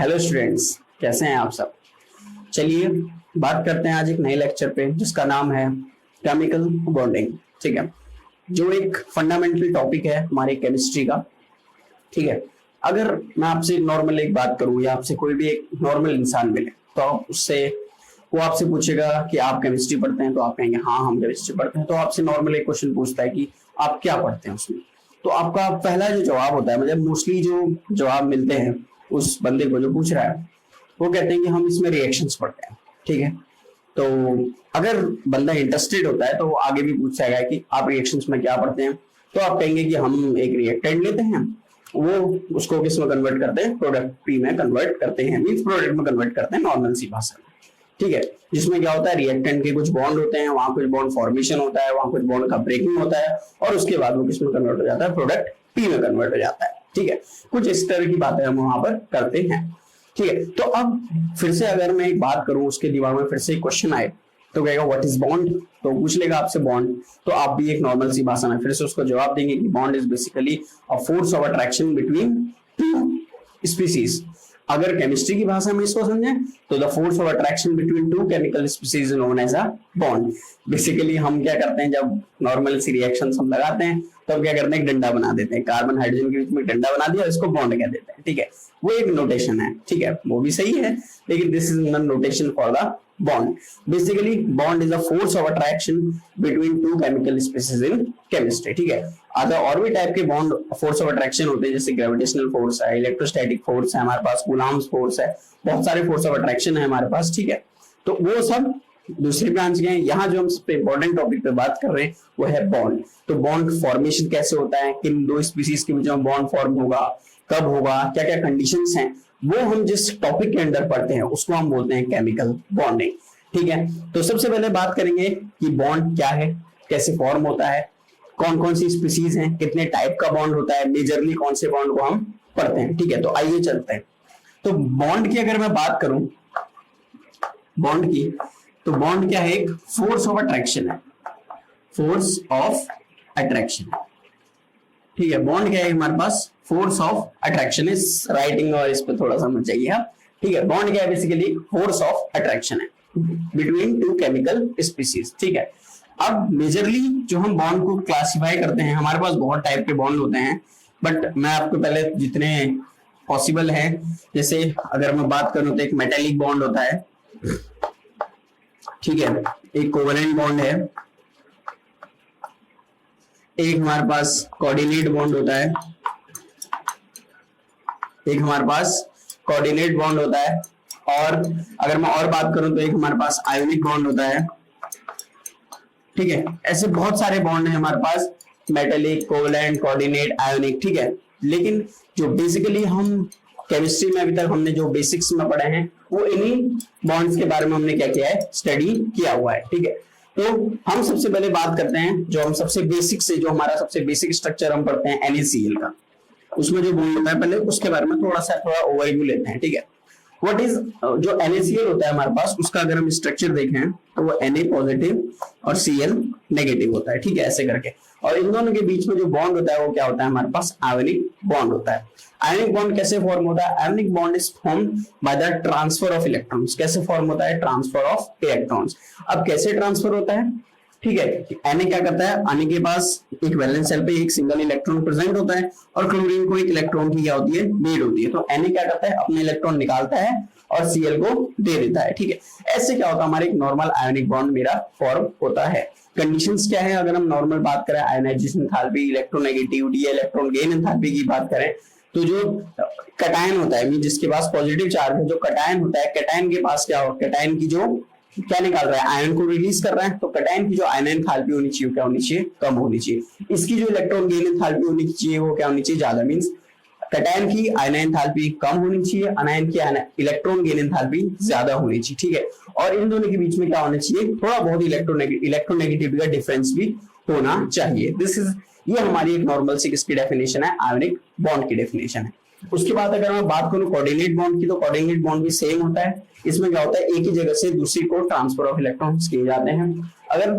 Hello students, कैसे हैं आप सब। चलिए बात करते हैं आज एक नए लेक्चर पे जिसका नाम है केमिकल बॉन्डिंग। ठीक है, जो एक फंडामेंटल टॉपिक है हमारी केमिस्ट्री का। ठीक है, अगर मैं आपसे नॉर्मल एक बात करूं या आपसे कोई भी एक नॉर्मल इंसान मिले तो उससे वो आपसे पूछेगा कि आप केमिस्ट्री पढ़ते हैं, तो आप कहेंगे हाँ हम केमिस्ट्री पढ़ते हैं। तो आपसे नॉर्मल एक क्वेश्चन पूछता है कि आप क्या पढ़ते हैं उसमें, तो आपका पहला जो जवाब होता है, मतलब मोस्टली जो जवाब मिलते हैं उस बंदे को जो पूछ रहा है, वो कहते हैं कि हम इसमें रिएक्शंस पढ़ते हैं। ठीक है, तो अगर बंदा इंटरेस्टेड होता है तो वो आगे भी पूछ जाएगा कि आप रिएक्शंस में क्या पढ़ते हैं, तो आप कहेंगे कि हम एक रिएक्टेंट लेते हैं, वो उसको किस में कन्वर्ट करते हैं, प्रोडक्ट पी में कन्वर्ट करते हैं, मींस प्रोडक्ट में कन्वर्ट करते हैं नॉर्मल सी भाषा में। ठीक है, जिसमें क्या होता है, रिएक्टेंट के कुछ बॉन्ड होते हैं, वहां कुछ बॉन्ड फॉर्मेशन होता है, वहां कुछ बॉन्ड का ब्रेकिंग होता है, और उसके बाद वो किस में कन्वर्ट हो जाता है, प्रोडक्ट पी में कन्वर्ट हो जाता है। ठीक है, कुछ इस तरह की बातें हम वहां पर करते हैं। ठीक है, तो अब फिर से अगर मैं एक बात करूं, उसके दिमाग में फिर से एक क्वेश्चन आए तो कहेगा व्हाट इज बॉन्ड, तो पूछ लेगा आपसे बॉन्ड, तो आप भी एक नॉर्मल सी भाषा में फिर से उसको जवाब देंगे कि bond is basically a force of attraction between two species. अगर केमिस्ट्री की भाषा में इसको समझें तो the force of attraction between two chemical species is known as a bond. Basically हम क्या करते हैं, जब नॉर्मल सी रिएक्शंस हम लगाते हैं तब क्या करते हैं, एक डंडा बना देते हैं, कार्बन हाइड्रोजन के बीच में डंडा बना दिया, इसको बॉन्ड कह देते हैं। ठीक है, वो एक नोटेशन है। ठीक है, वो भी सही है, लेकिन this is not notation for the bond. Basically bond is a force of attraction between two chemical species in chemistry. ठीक है, अदर और भी टाइप के बॉन्ड फोर्स ऑफ अट्रैक्शन होते हैं, जैसे ग्रेविटेशनल फोर्स है, इलेक्ट्रोस्टैटिक फोर्स है, हमारे पास कूलॉम्स फोर्स है, बहुत सारे फोर्स ऑफ अट्रैक्शन है हमारे पास। ठीक है, तो वो सब दूसरी ब्रांच के हैं। यहाँ जो हम सबसे इंपॉर्टेंट टॉपिक पे बात कर रहे हैं वो है बॉन्ड। तो बॉन्ड फॉर्मेशन कैसे होता है, किन दो स्पीसीज के बीच में बॉन्ड फॉर्म होगा, कब होगा, क्या क्या कंडीशंस हैं, वो हम जिस टॉपिक के अंदर पढ़ते हैं उसको हम बोलते हैं केमिकल बॉन्डिंग। ठीक है, तो सबसे पहले बात करेंगे कि बॉन्ड क्या है, कैसे फॉर्म होता है, कौन कौन सी स्पीसीज हैं, कितने टाइप का बॉन्ड होता है, मेजरली कौन से बॉन्ड को हम पढ़ते हैं। ठीक है, तो आइए चलते हैं। तो बॉन्ड की अगर मैं बात करूं बॉन्ड की, तो बॉन्ड क्या है, एक फोर्स ऑफ अट्रैक्शन है, फोर्स ऑफ अट्रैक्शन। ठीक है, बॉन्ड क्या है हमारे पास, फोर्स ऑफ अट्रैक्शन। इस राइटिंग और इस पे थोड़ा समझ जाइए आप। ठीक है, बॉन्ड क्या है, बेसिकली फोर्स ऑफ अट्रैक्शन है बिटवीन टू केमिकल स्पीसीज। ठीक है, अब मेजरली जो हम बॉन्ड को क्लासिफाई करते हैं, हमारे पास बहुत टाइप के बॉन्ड होते हैं, बट मैं आपको पहले जितने पॉसिबल है, जैसे अगर मैं बात करूं तो एक मेटेलिक बॉन्ड होता है। ठीक है, एक कोवेलेंट बॉन्ड है, एक हमारे पास कोऑर्डिनेट बॉन्ड होता है, एक हमारे पास कोऑर्डिनेट बॉन्ड होता है, और अगर मैं और बात करूं तो एक हमारे पास आयोनिक बॉन्ड होता है। ठीक है, ऐसे बहुत सारे बॉन्ड हैं हमारे पास, मेटेलिक, कोवेलेंट, कोऑर्डिनेट, आयोनिक। ठीक है, लेकिन जो बेसिकली हम केमिस्ट्री में अभी तक हमने जो बेसिक्स में पढ़े हैं वो इन्हीं बॉन्ड्स के बारे में हमने क्या किया है, स्टडी किया हुआ है। ठीक है, तो हम सबसे पहले बात करते हैं जो हम सबसे बेसिक से, जो हमारा सबसे बेसिक स्ट्रक्चर हम पढ़ते हैं NaCl का, उसमें जो बॉन्ड होता है पहले उसके बारे में थोड़ा ओवरव्यू लेते हैं। ठीक है, व्हाट इज जो NaCl होता है हमारे पास, उसका अगर हम स्ट्रक्चर देखें तो वो Na पॉजिटिव और Cl नेगेटिव होता है। ठीक है, ऐसे करके, और इन दोनों के बीच में जो बॉन्ड होता है वो क्या होता है, हमारे पास आयोनिक बॉन्ड होता है। आयोनिक बॉन्ड कैसे फॉर्म होता है, ionic bond is form by the transfer of electrons. कैसे फॉर्म होता है, ट्रांसफर ऑफ इलेक्ट्रॉन्स। अब कैसे ट्रांसफर होता है, ठीक है, Na क्या करता है, Na के पास एक वैलेंस शेल पे एक सिंगल इलेक्ट्रॉन प्रेजेंट होता है, और क्लोरीन को एक इलेक्ट्रॉन की क्या होती है, नीड होती है। तो Na क्या करता है, अपने इलेक्ट्रॉन निकालता है और Cl को दे देता है। ठीक है, ऐसे क्या होता है, हमारे एक नॉर्मल आयोनिक बॉन्ड मेरा फॉर्म होता है। कंडीशंस क्या है, अगर हम नॉर्मल बात करें, ionisation enthalpy, electronegativity, electron gain enthalpy की बात करें, तो जो कटायन होता है, जिसके पास पॉजिटिव चार्ज है, जो कटायन होता है, कटायन के पास क्या हो, कटायन की जो क्या निकाल रहा है, आयन को रिलीज कर रहा है, तो कटायन की जो आयन एंथैल्पी होनी चाहिए, क्या होनी चाहिए, कम होनी चाहिए। इसकी जो इलेक्ट्रॉन गेन एंथैल्पी होनी चाहिए वो क्या होनी चाहिए, ज्यादा। मींस कटायन की आयन एंथैल्पी कम होनी चाहिए, अनायन की इलेक्ट्रॉन गेन एंथैल्पी ज्यादा होनी चाहिए। ठीक है, और इन दोनों के बीच में क्या होना चाहिए, थोड़ा बहुत इलेक्ट्रोनेगेटिविटी का डिफरेंस भी होना चाहिए। दिस इज, ये हमारी एक नॉर्मल सी किसकी डेफिनेशन है, आयोनिक बॉन्ड की डेफिनेशन है। उसके बाद अगर मैं बात करूं कोऑर्डिनेट बॉन्ड की, तो कोऑर्डिनेट बॉन्ड भी सेम होता है। इसमें क्या होता है, एक ही जगह से दूसरी को ट्रांसफर ऑफ इलेक्ट्रॉन्स किए जाते हैं। अगर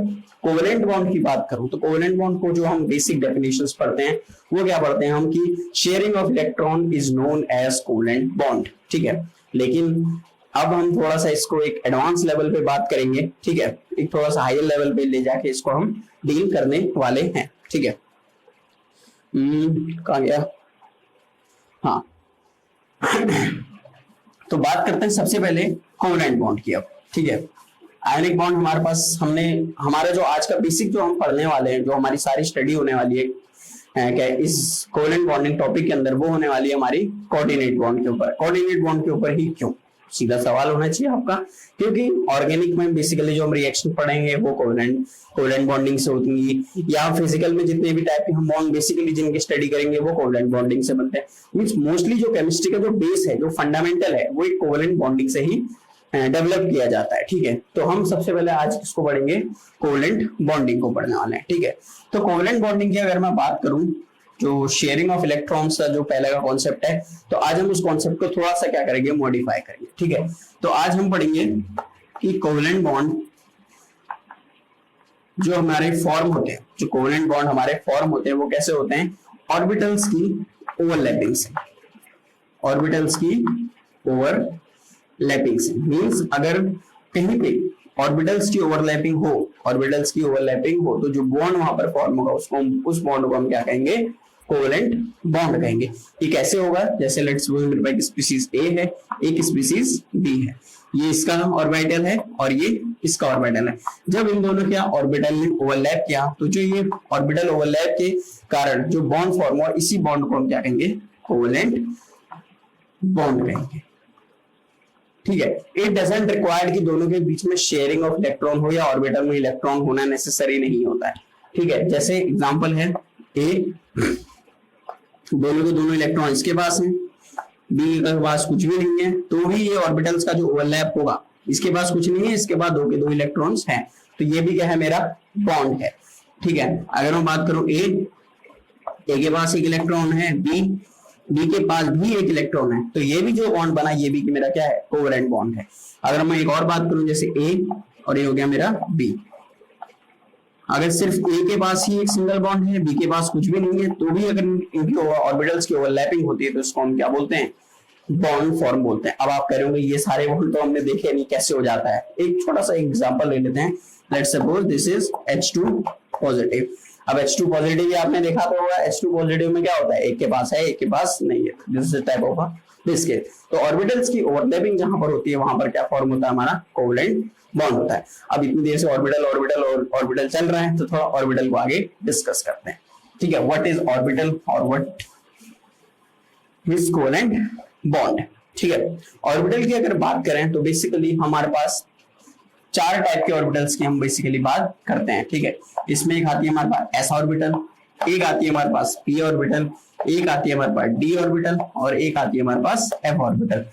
कोवेलेंट बॉन्ड की बात करूं तो कोवेलेंट बॉन्ड को जो हम बेसिक डेफिनेशंस पढ़ते हैं वो क्या पढ़ते हैं हम कि sharing of electron is known as covalent bond, ठीक है। लेकिन अब हम थोड़ा सा इसको एक एडवांस लेवल पे बात करेंगे, ठीक है, एक थोड़ा सा हायर लेवल पे ले जाके इसको हम डील करने वाले हैं, ठीक है। कहाँ गया, हाँ तो बात करते हैं सबसे पहले कोवेलेंट बॉन्ड की अब, ठीक है। आयनिक बॉन्ड हमारे पास हमारा जो आज का बेसिक जो हम पढ़ने वाले हैं, जो हमारी सारी स्टडी होने वाली है क्या इस कोवेलेंट बॉन्डिंग टॉपिक के अंदर, वो होने वाली है हमारी कोऑर्डिनेट बॉन्ड के ऊपर। कोऑर्डिनेट बॉन्ड के ऊपर ही क्यों, सीधा सवाल होना चाहिए आपका, क्योंकि ऑर्गेनिक में बेसिकली जो हम रिएक्शन पढ़ेंगे वो कोवेलेंट बॉन्डिंग से होती, या फिजिकल में जितने भी टाइप के हम बॉन्ड बेसिकली जिनकी स्टडी करेंगे वो कोवेलेंट बॉन्डिंग से बनते हैं। मींस मोस्टली जो केमिस्ट्री का जो बेस है, जो फंडामेंटल है, वो एक कोवेलेंट बॉन्डिंग से ही डेवलप किया जाता है, ठीक है। तो हम सबसे पहले आज किसको पढ़ेंगे, कोवेलेंट बॉन्डिंग को पढ़ने वाले हैं, ठीक है। तो कोवेलेंट बॉन्डिंग की अगर मैं बात करूं, जो शेयरिंग ऑफ इलेक्ट्रॉन्स का जो पहले का कॉन्सेप्ट है, तो आज हम उस कॉन्सेप्ट को थोड़ा सा क्या करेंगे, मॉडिफाई करेंगे, ठीक है। तो आज हम पढ़ेंगे कि कोवेलेंट बॉन्ड जो हमारे फॉर्म होते हैं, जो कोवेलेंट बॉन्ड हमारे फॉर्म होते हैं वो कैसे होते हैं, ऑर्बिटल्स की ओवरलैपिंग से। ऑर्बिटल्स की ओवरलैपिंग से मींस अगर कहीं पे ऑर्बिटल्स की ओवरलैपिंग हो तो जो बॉन्ड वहां पर फॉर्म होगा उसको उस बॉन्ड को हम क्या कहेंगे, कोवेलेंट बॉन्ड कहेंगे। ये कैसे होगा, जैसे लेट्स सपोज मेरे पास स्पीशीज ए है, एक स्पीशीज बी है, ये इसका ऑर्बिटल है और ये इसका ऑर्बिटल है। जब इन दोनों क्या ऑर्बिटल ने ओवरलैप किया तो जो ये ऑर्बिटल ओवरलैप के कारण जो बॉन्ड फॉर्म हुआ, इसी बॉन्ड को हम क्या कहेंगे, कोवेलेंट बॉन्ड कहेंगे, ठीक है। इट डजंट रिक्वायर्ड कि दोनों के बीच में शेयरिंग ऑफ इलेक्ट्रॉन हो या ऑर्बिटल में इलेक्ट्रॉन होना नेसेसरी नहीं होता है, ठीक है। जैसे एग्जांपल है ए, दोनों के दोनों इलेक्ट्रॉन इसके पास हैं, बी के पास कुछ भी नहीं है, तो भी ये ऑर्बिटल्स का जो ओवरलैप होगा, इसके पास कुछ नहीं है, इसके पास दो के दो इलेक्ट्रॉन्स हैं, तो ये भी क्या है, मेरा बॉन्ड है, ठीक है। अगर मैं बात करूं ए के पास एक इलेक्ट्रॉन है, बी के पास भी एक इलेक्ट्रॉन है, तो ये भी जो बॉन्ड बना ये भी कि मेरा क्या है, कोवेलेंट बॉन्ड है। अगर मैं एक और बात करूं, जैसे ए और ये हो गया मेरा बी, अगर सिर्फ ए के पास ही एक सिंगल बॉन्ड है, बी के पास कुछ भी नहीं है, तो भी अगर इनकी ऑर्बिटल्स की ओवरलैपिंग होती है तो इसको हम क्या बोलते हैं, बॉन्ड फॉर्म बोलते हैं। अब आप कह रहे होंगे ये सारे बॉन्ड तो हमने देखे नहीं, कैसे हो जाता है। एक छोटा सा एग्जांपल ले लेते हैं, let's suppose this is H2 positive. अब H2 पॉजिटिव ये आपने देखा तो होगा, H2 पॉजिटिव में क्या होता है, एक के पास है एक के पास नहीं है, this is type of biscuit. तो ऑर्बिटल्स की ओवरलैपिंग जहां पर होती है वहां पर क्या फॉर्म होता है, हमारा कोवेलेंट बॉन्ड होता है। अब इतनी देर से ऑर्बिटल चल रहा है, तो थोड़ा ऑर्बिटल को आगे डिस्कस करते हैं, ठीक है। व्हाट इज ऑर्बिटल और व्हाट इज कोवेलेंट बॉन्ड, ठीक है। ऑर्बिटल की अगर बात करें तो बेसिकली हमारे पास चार टाइप के ऑर्बिटल्स की हम बेसिकली बात करते हैं, ठीक है। इसमें एक आती है हमारे पास एस ऑर्बिटल, एक आती है हमारे पास पी ऑर्बिटल, एक आती है हमारे पास डी ऑर्बिटल और एक आती है हमारे पास एफ ऑर्बिटल।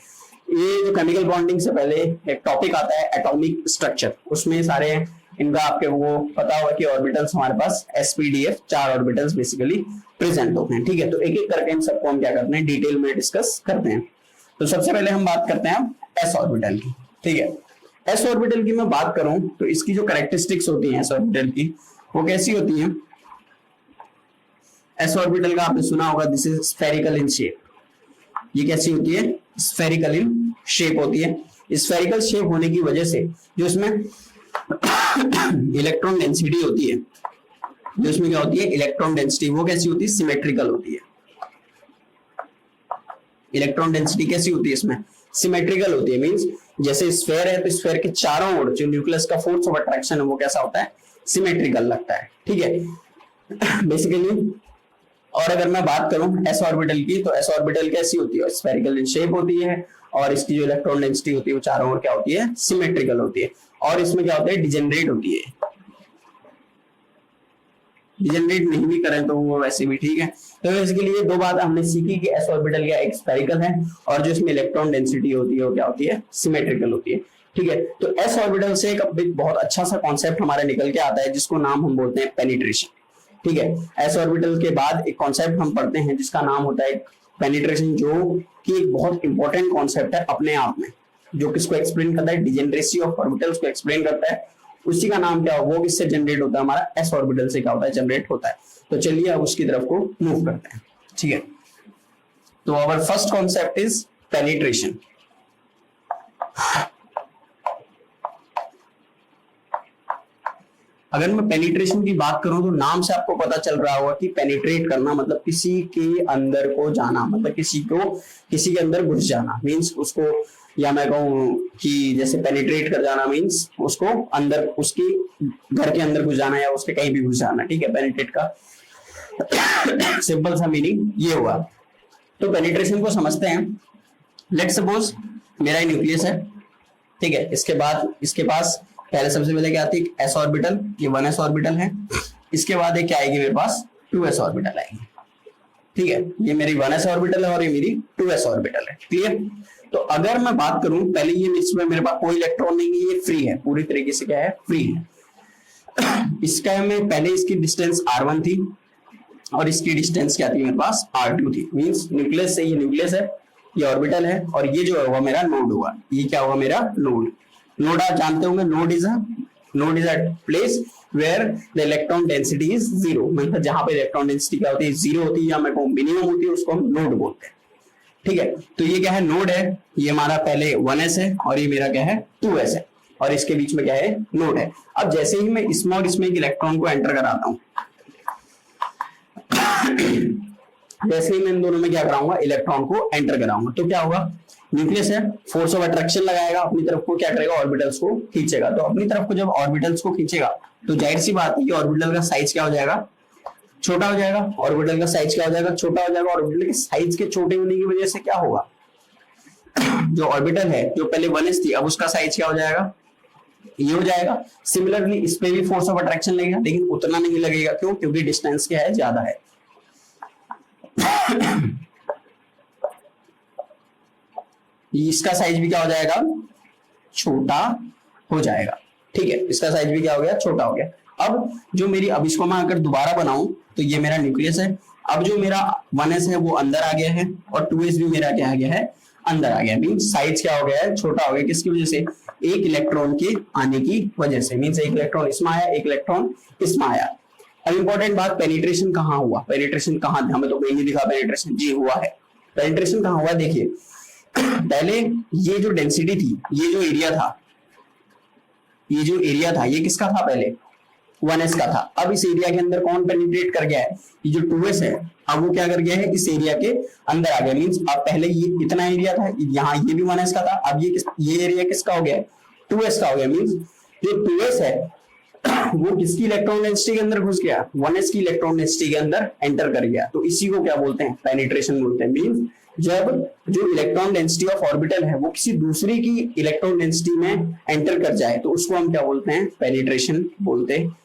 ये जो केमिकल बॉन्डिंग से पहले एक टॉपिक आता है एटॉमिक स्ट्रक्चर, उसमें सारे इनका आपके वो पता होगा कि ऑर्बिटल्स हमारे पास sp-df 4 ऑर्बिटल्स बेसिकली प्रेजेंट होते हैं, ठीक है। तो एक एक करके इन सबको हम क्या करते हैं, डिटेल में डिस्कस करते हैं। तो सबसे पहले हम बात करते हैं एस ऑर्बिटल की, ठीक है। एस ऑर्बिटल की मैं बात करूं तो इसकी जो कैरेक्टरिस्टिक्स होती हैं एस ऑर्बिटल की, वो कैसी होती हैं। एस ऑर्बिटल का आपने सुना होगा, this is spherical in shape. ये कैसी होती है, स्फेरिकल इन शेप होती है। स्फेरिकल शेप होने की वजह से जो इसमें इलेक्ट्रॉन डेंसिटी होती है, जो इसमें क्या होती है, इलेक्ट्रॉन डेंसिटी, वो कैसी होती है, सिमेट्रिकल होती है। इलेक्ट्रॉन डेंसिटी कैसी होती है इसमें, सिमेट्रिकल होती है। मींस जैसे स्फेयर है तो स्फेयर के चारों ओर जो न्यूक्लियस का फोर्स ऑफ अट्रैक्शन है वो कैसा होता है, सिमेट्रिकल लगता है, ठीक है बेसिकली। और अगर मैं बात करूं एस ऑर्बिटल की, तो एस ऑर्बिटल कैसी होती है, स्फेरिकल इन शेप होती है और इसकी जो इलेक्ट्रॉन डेंसिटी होती है वो चारों ओर क्या होती है, सिमेट्रिकल होती है। और इसमें क्या होता है, डिजेनरेट होती है। डिजेनरेट नहीं भी करें तो वो वैसे भी ठीक है। तो इसके लिए दो बात हमने सीखी कि एस ऑर्बिटल क्या एक स्फेरिकल है और जो इसमें इलेक्ट्रॉन डेंसिटी होती है वो क्या होती है, सिमेट्रिकल होती है, ठीक है। तो एस ऑर्बिटल से एक बहुत अच्छा सा कॉन्सेप्ट हमारे निकल के आता है जिसको नाम हम बोलते हैं पेनिट्रेशन, ठीक है। एस ऑर्बिटल के बाद एक कॉन्सेप्ट हम पढ़ते हैं जिसका नाम होता है पेनिट्रेशन जो कि एक बहुत इंपॉर्टेंट कॉन्सेप्ट है अपने आप में, जो किसको एक्सप्लेन करता है, डिजेनरेसी ऑफ ऑर्बिटल्स को एक्सप्लेन करता है। उसी का नाम क्या वो किससे जनरेट होता है, हमारा एस ऑर्बिटल से क्या होता है, जनरेट होता है। तो चलिए अब उसकी तरफ को मूव करते हैं, ठीक है। तो our first concept is penetration. अगर मैं पेनिट्रेशन की बात करूं तो नाम से आपको पता चल रहा होगा कि पेनिट्रेट करना मतलब किसी के अंदर को जाना, मतलब किसी के अंदर घुस जाना, मींस उसको, या मैं कहूं कि जैसे पेनिट्रेट कर जाना मींस उसको अंदर, उसके घर के अंदर घुस जाना या उसके कहीं भी घुस जाना, ठीक है। पेनिट्रेट का सिंपल सा मीनिंग ये हुआ। तो पेनिट्रेशन को समझते हैं। लेट्स सपोज मेरा न्यूक्लियस है, ठीक है। इसके बाद इसके पास पहले सबसे पहले क्या आती है, एस ऑर्बिटल, ये 1s ऑर्बिटल है। इसके बाद एक क्या आएगी मेरे पास, 2s ऑर्बिटल आएगी, ठीक है। ये मेरी 1s ऑर्बिटल है और ये मेरी 2s ऑर्बिटल है, क्लियर। तो अगर मैं बात करूं, पहले ये इसमें मेरे पास कोई इलेक्ट्रॉन नहीं है, ये फ्री है, पूरी तरीके से क्या है, फ्री है। इसका में पहले इसकी डिस्टेंस r1 थी और इसकी डिस्टेंस क्या थी मेरे पास, r2 थी। मींस न्यूक्लियस से, ये न्यूक्लियस है, ये ऑर्बिटल है, और ये जो होगा मेरा नोड होगा। ये क्या होगा मेरा नोड। नोड आप जानते होंगे, node is a place where the electron density is zero, मतलब जहां पे इलेक्ट्रॉन डेंसिटी क्या होती है, जीरो होती है या मैं कहूं मिनिमम होती है, उसको हम नोड बोलते हैं, ठीक है। तो ये क्या है, नोड है। ये हमारा पहले 1s है और ये मेरा क्या है, 2s है, और इसके बीच में क्या है, नोड है। अब जैसे ही मैं इसमें और इसमें एक इलेक्ट्रॉन को एंटर कराता हूं, जैसे ही मैं इन दोनों में क्या कराऊंगा, इलेक्ट्रॉन को एंटर कराऊंगा, तो क्या होगा, न्यूक्लियस है, फोर्स ऑफ अट्रैक्शन लगाएगा, अपनी तरफ को क्या करेगा, ऑर्बिटल्स को खींचेगा। तो अपनी तरफ को जब ऑर्बिटल्स को खींचेगा तो जाहिर सी बात है कि ऑर्बिटल का साइज क्या हो जाएगा, छोटा हो जाएगा। ऑर्बिटल का साइज क्या हो जाएगा, छोटा हो जाएगा। ऑर्बिटल के साइज के छोटे होने की वजह से क्या होगा, जो ऑर्बिटल है, जो पहले 1s थी, अब उसका साइज क्या हो जाएगा, ये हो जाएगा। सिमिलरली इस पे भी फोर्स ऑफ अट्रैक्शन लगेगा, लेकिन उतना नहीं लगेगा, क्यों, क्योंकि डिस्टेंस क्या है, ज्यादा है। इसका साइज भी क्या हो जाएगा, छोटा हो जाएगा, ठीक है। इसका साइज भी क्या हो गया, छोटा हो गया। अब जो मेरी, अब इसको मैं अगर दोबारा बनाऊं तो ये मेरा न्यूक्लियस है। अब जो मेरा 1s है वो अंदर आ गया है और 2s भी मेरा क्या आ गया है, अंदर आ गया। मींस साइज क्या हो गया है, छोटा हो गया। किसकी वजह से, एक इलेक्ट्रॉन के आने की वजह से। मींस एक इलेक्ट्रॉन इसमें आया, एक इलेक्ट्रॉन इसमें आया। अब इंपॉर्टेंट बात, पेनिट्रेशन कहाँ हुआ, पेनिट्रेशन कहाँ, हमें तो कहीं नहीं दिखा पेनिट्रेशन, जी हुआ है। पेनिट्रेशन कहाँ हुआ, देखिए पहले ये जो डेंसिटी थी, ये जो एरिया था, ये किसका था, पहले 1s का था। अब इस एरिया के अंदर कौन पेनिट्रेट कर गया है, ये जो 2s है, अब वो क्या कर गया है, इस एरिया के अंदर आ गया। मींस अब पहले ये इतना एरिया था, यहाँ ये भी 1s का था, अब ये एरिया किसका हो गया, 2s का हो गया। मींस जो 2s है वो किसकी इलेक्ट्रॉन डेंसिटी के अंदर घुस गया, 1s की इलेक्ट्रॉन डेंसिटी के अंदर एंटर कर गया। तो इसी को क्या बोलते हैं, पेनिट्रेशन बोलते हैं। मींस जब जो इलेक्ट्रॉन डेंसिटी ऑफ ऑर्बिटल है वो किसी दूसरे की इलेक्ट्रॉन डेंसिटी में एंटर कर जाए, तो उसको हम क्या बोलते हैं, पेनिट्रेशन बोलते हैं।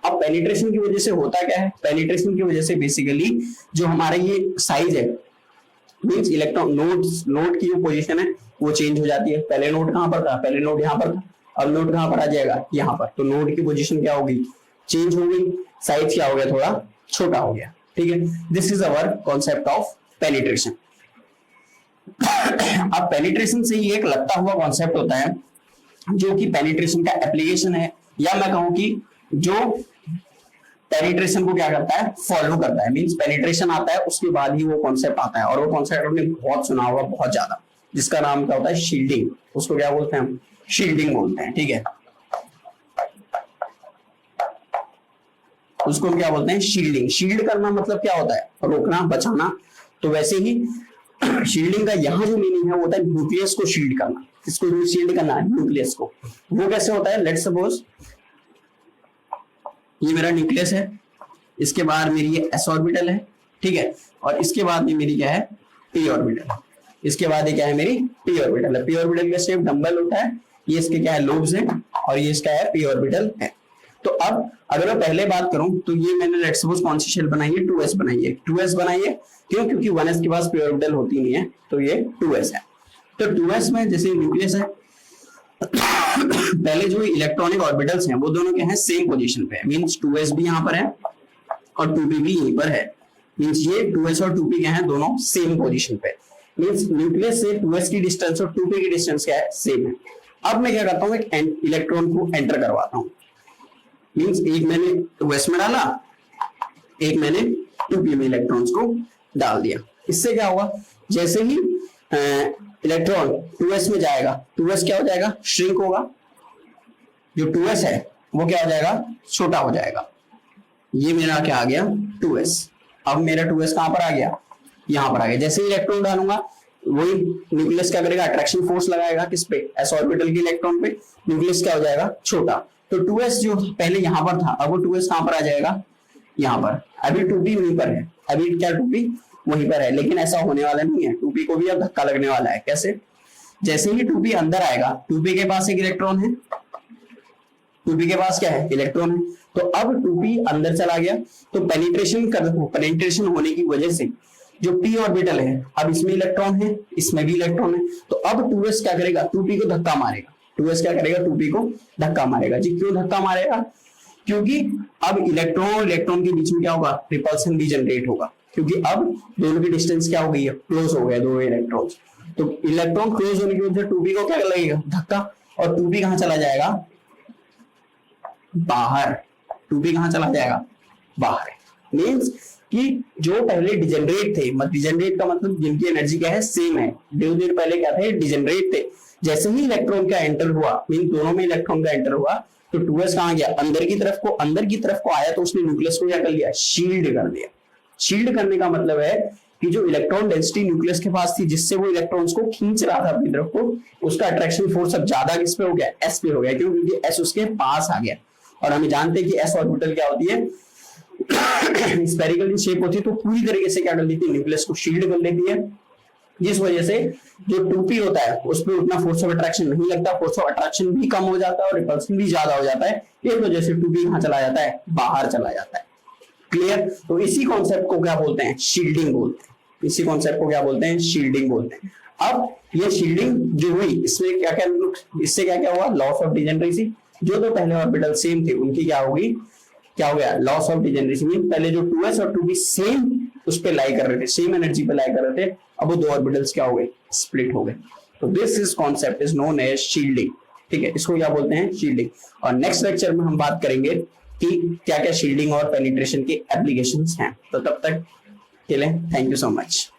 अब पेनिट्रेशन की वजह से होता क्या है, पेनिट्रेशन की वजह से बेसिकली जो हमारा ये साइज है, मींस इलेक्ट्रॉन नोड की जो पोजीशन है वो चेंज हो जाती है। पहले नोड कहां पर था, पहले नोड यहाँ पर था, अब नोड कहां पर आ जाएगा, यहाँ पर। तो नोड की पोजीशन क्या होगी, चेंज हो गई, साइज क्या हो गया, थोड़ा छोटा हो गया, ठीक है। This is our concept of penetration. अब पेनिट्रेशन से ही एक लगता हुआ कॉन्सेप्ट होता है जो कि पेनिट्रेशन का एप्लीकेशन है, या मैं कहूं कि जो पेनिट्रेशन को क्या करता है, फॉलो करता है। मींस पेनिट्रेशन आता है उसके बाद ही वो कॉन्सेप्ट आता है, और वो कॉन्सेप्ट आपने बहुत सुना होगा, बहुत ज्यादा, जिसका नाम क्या होता है, शील्डिंग। उसको क्या बोलते हैं हम, शील्डिंग बोलते हैं, ठीक है। उसको हम क्या बोलते हैं, शील्डिंग। शील्ड करना मतलब क्या होता है, रोकना, बचाना। तो वैसे ही शील्डिंग का यहाँ जो मीनिंग है वो होता है न्यूक्लियस को शील्ड करना। किसको शील्ड करना है, न्यूक्लियस को। वो कैसे होता है, लेट्स सपोज ये मेरा न्यूक्लियस है, इसके बाद मेरी ये s ऑर्बिटल है, ठीक है, और इसके बाद में मेरी क्या है, p ऑर्बिटल। इसके बाद ये क्या है, मेरी p ऑर्बिटल है। p ऑर्बिटल का शेप डंबल होता है, ये इसके क्या है, लोब्स हैं, और ये इसका है p ऑर्बिटल है। तो अब अगर मैं पहले बात करूं तो ये मैंने लेट्स सपोज कौन सी शेल बनाई है, 2s बनाई है। 2s बनाई है क्यों, क्योंकि 1s के पास p ऑर्बिटल होती नहीं है, तो ये 2s है। तो 2s में जैसे न्यूक्लियस है, पहले जो इलेक्ट्रॉनिक ऑर्बिटल्स हैं वो दोनों के हैं सेम पोजीशन पे, मींस 2s भी यहां पर है और 2p भी यहीं पर है। मींस ये 2s और 2p क्या है, दोनों सेम पोजीशन पे, मींस न्यूक्लियस से 2s की डिस्टेंस और 2p की डिस्टेंस क्या है, सेम है। अब मैं क्या करता हूँ, एक इलेक्ट्रॉन को एंटर करवाता हूँ, मींस एक मैंने 2s में डाला, एक मैंने 2p में इलेक्ट्रॉन्स को डाल दिया। इससे क्या होगा, जैसे ही इलेक्ट्रॉन 2s में जाएगा, 2s क्या हो जाएगा, श्रिंक होगा, जो 2s है वो क्या हो जाएगा, छोटा हो जाएगा। ये मेरा क्या आ गया, 2s। अब मेरा 2s कहां पर आ गया, यहां पर आ गया। जैसे ही इलेक्ट्रॉन डालूंगा, वही न्यूक्लियस क्या करेगा, अट्रैक्शन फोर्स लगाएगा किस पे, s ऑर्बिटल के इलेक्ट्रॉन पे, न्यूक्लियस क्या हो जाएगा, छोटा। तो 2s जो पहले यहां पर था, अब वो 2s कहां पर आ जाएगा, यहां पर। अभी 2p वहीं पर है, अभी क्या 2p वहीं पर है, लेकिन ऐसा होने वाला नहीं है, 2p को भी अब धक्का लगने वाला है। कैसे, जैसे ही 2p अंदर आएगा, 2p के पास एक इलेक्ट्रॉन है, 2p के पास क्या है, इलेक्ट्रॉन है, तो अब 2p अंदर चला गया, तो पेनिट्रेशन होने की वजह से जो p ऑर्बिटल है, अब इसमें इलेक्ट्रॉन है, इसमें भी इलेक्ट्रॉन है, तो अब 2s क्या करेगा, 2p को धक्का मारेगा। 2s क्या करेगा, 2p को धक्का मारेगा जी। क्यों धक्का मारेगा, क्योंकि अब इलेक्ट्रॉन और इलेक्ट्रॉन के बीच में क्या होगा, रिपल्सन भी जनरेट होगा, क्योंकि अब दोनों की डिस्टेंस क्या हो गई है, क्लोज हो गए दोनों इलेक्ट्रॉन। तो इलेक्ट्रॉन क्लोज होने की वजह से 2p को क्या लगेगा, धक्का, और 2p कहां चला जाएगा, बाहर। 2p कहां चला जाएगा, बाहर। मींस कि जो पहले डिजेनरेट थे, डिजेनरेट का मतलब जिनकी एनर्जी क्या है, सेम है, देर पहले क्या थे, डिजेनरेट थे, जैसे ही इलेक्ट्रॉन का एंटर हुआ, मीन दोनों में इलेक्ट्रॉन का एंटर हुआ, तो 2s कहां गया, अंदर की तरफ को आया, तो उसने न्यूक्लियस को क्या कर लिया, शील्ड कर दिया। शील्ड करने का मतलब है कि जो इलेक्ट्रॉन डेंसिटी न्यूक्लियस के पास थी, जिससे वो इलेक्ट्रॉन्स को खींच रहा था अपनी तरफ को, उसका अट्रैक्शन फोर्स अब ज्यादा किस पे हो गया, s पे हो गया। क्यों, क्योंकि s उसके पास आ गया, और हमें जानते हैं कि s ऑर्बिटल क्या होती है, स्फेरिकल शेप होती है, तो पूरी तरीके से क्या कर लेती है, न्यूक्लियस को शील्ड कर लेती है, जिस वजह से जो 2p होता है उस पर उतना फोर्स ऑफ अट्रैक्शन नहीं लगता, फोर्स ऑफ अट्रैक्शन भी कम हो जाता है और रिपल्सन भी ज्यादा हो जाता है। इस वजह से 2p कहां चला जाता है, बाहर चला जाता है। क्लियर। तो इसी कॉन्सेप्ट को क्या बोलते हैं, शील्डिंग बोलते हैं। इसी कॉन्सेप्ट को क्या बोलते हैं, शील्डिंग बोलते हैं। अब ये शील्डिंग जो हुई, इसमें क्या क्या, इससे क्या क्या हुआ, लॉस ऑफ डिजेनरेसी। जो तो पहले ऑर्बिटल सेम थे उनकी क्या होगी, क्या हो गया, लॉस ऑफ डिजेनरेसी। मीन पहले जो 2s और 2p सेम उस पे लाई कर रहे थे, सेम एनर्जी पे लाई कर रहे थे, अब वो दो ऑर्बिटल्स क्या हो गए, स्प्लिट हो गए। तो this is concept is known as shielding. ठीक है, इसको क्या बोलते हैं, शील्डिंग। और नेक्स्ट लेक्चर में हम बात करेंगे कि क्या क्या शील्डिंग और पेनिट्रेशन के एप्लीकेशंस हैं। तो तब तक के लिए थैंक यू सो मच।